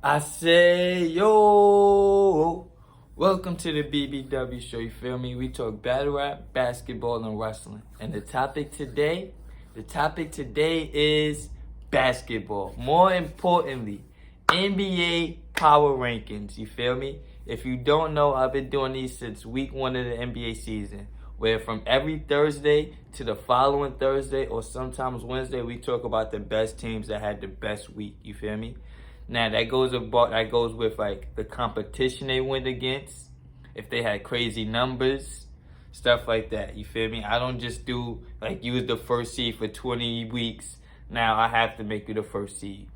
I say, yo, welcome to the BBW show, you feel me? We talk battle rap, basketball, and wrestling. And the topic today is basketball. More importantly, NBA power rankings, you feel me? If you don't know, I've been doing these since week 1 of the NBA season, where from every Thursday to the following Thursday or sometimes Wednesday, we talk about the best teams that had the best week, you feel me? Now that goes with like the competition they went against, if they had crazy numbers, stuff like that. You feel me? I don't just do like you was the first seed for 20 weeks. Now I have to make you the first seed.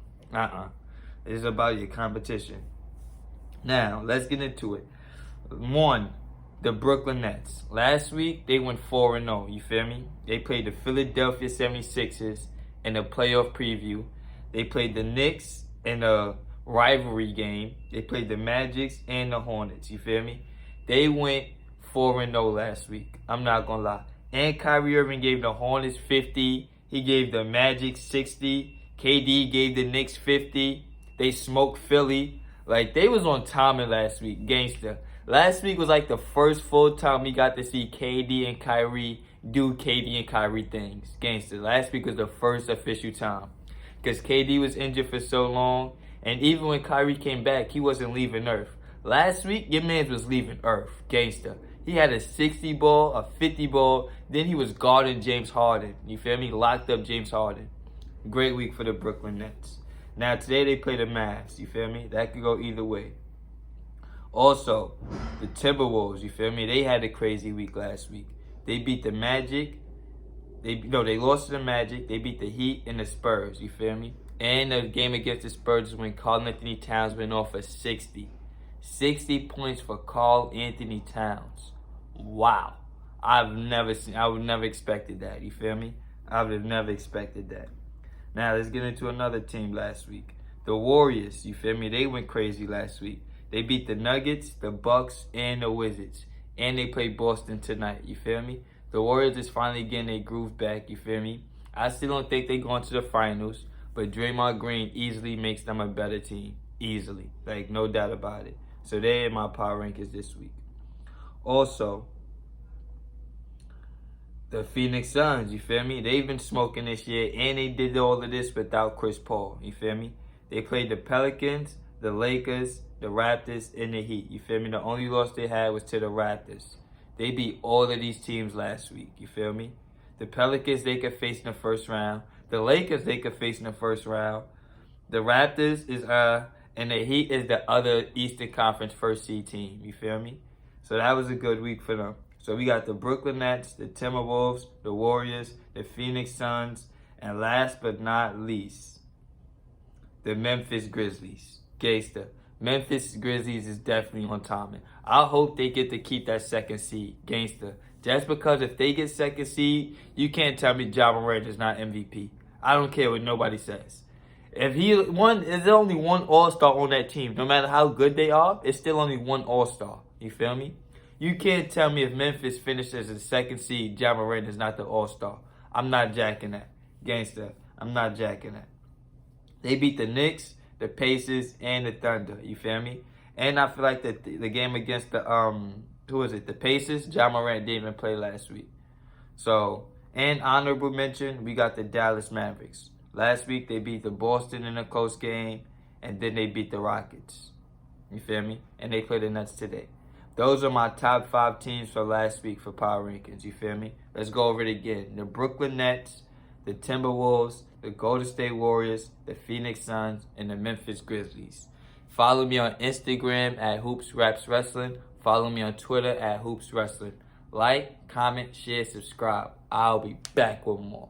It's about your competition. Now let's get into it. One, the Brooklyn Nets. Last week they went 4-0. You feel me? They played the Philadelphia 76ers in a playoff preview. They played the Knicks in a rivalry game. They played the Magics and the Hornets, you feel me? They went 4-0 last week. I'm not gonna lie. And Kyrie Irving gave the Hornets 50. He gave the Magic 60. KD gave the Knicks 50. They smoked Philly. Like, they was on timing last week, gangster. Last week was like the first full time we got to see KD and Kyrie do KD and Kyrie things, gangster. Last week was the first official time. Because KD was injured for so long. And even when Kyrie came back, he wasn't leaving Earth. Last week, your man was leaving Earth. Gangster. He had a 60 ball, a 50 ball. Then he was guarding James Harden. You feel me? Locked up James Harden. Great week for the Brooklyn Nets. Now, today they play the Mavs. You feel me? That could go either way. Also, the Timberwolves. You feel me? They had a crazy week last week. They beat the Magic. They lost to the Magic. They beat the Heat and the Spurs. You feel me? And the game against the Spurs is when Karl-Anthony Towns went off for 60. 60 points for Karl-Anthony Towns. Wow. I would never expected that. You feel me? I would have never expected that. Now, let's get into another team last week. The Warriors. You feel me? They went crazy last week. They beat the Nuggets, the Bucks, and the Wizards. And they play Boston tonight. You feel me? The Warriors is finally getting their groove back, you feel me? I still don't think they're going to the finals, but Draymond Green easily makes them a better team. Easily. Like, no doubt about it. So they're in my power rankings this week. Also, the Phoenix Suns, you feel me? They've been smoking this year, and they did all of this without Chris Paul, you feel me? They played the Pelicans, the Lakers, the Raptors, and the Heat, you feel me? The only loss they had was to the Raptors. They beat all of these teams last week, you feel me? The Pelicans, they could face in the first round. The Lakers, they could face in the first round. The Raptors is, and the Heat is the other Eastern Conference first seed team, you feel me? So that was a good week for them. So we got the Brooklyn Nets, the Timberwolves, the Warriors, the Phoenix Suns, and last but not least, the Memphis Grizzlies. Gangsta. Memphis Grizzlies is definitely on timing. I hope they get to keep that second seed, gangster. Just because if they get second seed, you can't tell me Ja Morant is not MVP. I don't care what nobody says. If there's only one All-Star on that team. No matter how good they are, it's still only one All-Star. You feel me? You can't tell me if Memphis finishes as the second seed, Ja Morant is not the All-Star. I'm not jacking that, gangster. I'm not jacking that. They beat the Knicks, the Pacers, and the Thunder. You feel me? And I feel like the game against the the Pacers, Ja Morant didn't even play last week. So, and honorable mention, we got the Dallas Mavericks. Last week they beat the Boston in a close game, and then they beat the Rockets. You feel me? And they play the Nets today. Those are my top 5 teams for last week for power rankings. You feel me? Let's go over it again. The Brooklyn Nets, the Timberwolves, the Golden State Warriors, the Phoenix Suns, and the Memphis Grizzlies. Follow me on Instagram at Hoops Raps Wrestling. Follow me on Twitter at Hoops Wrestling. Like, comment, share, subscribe. I'll be back with more.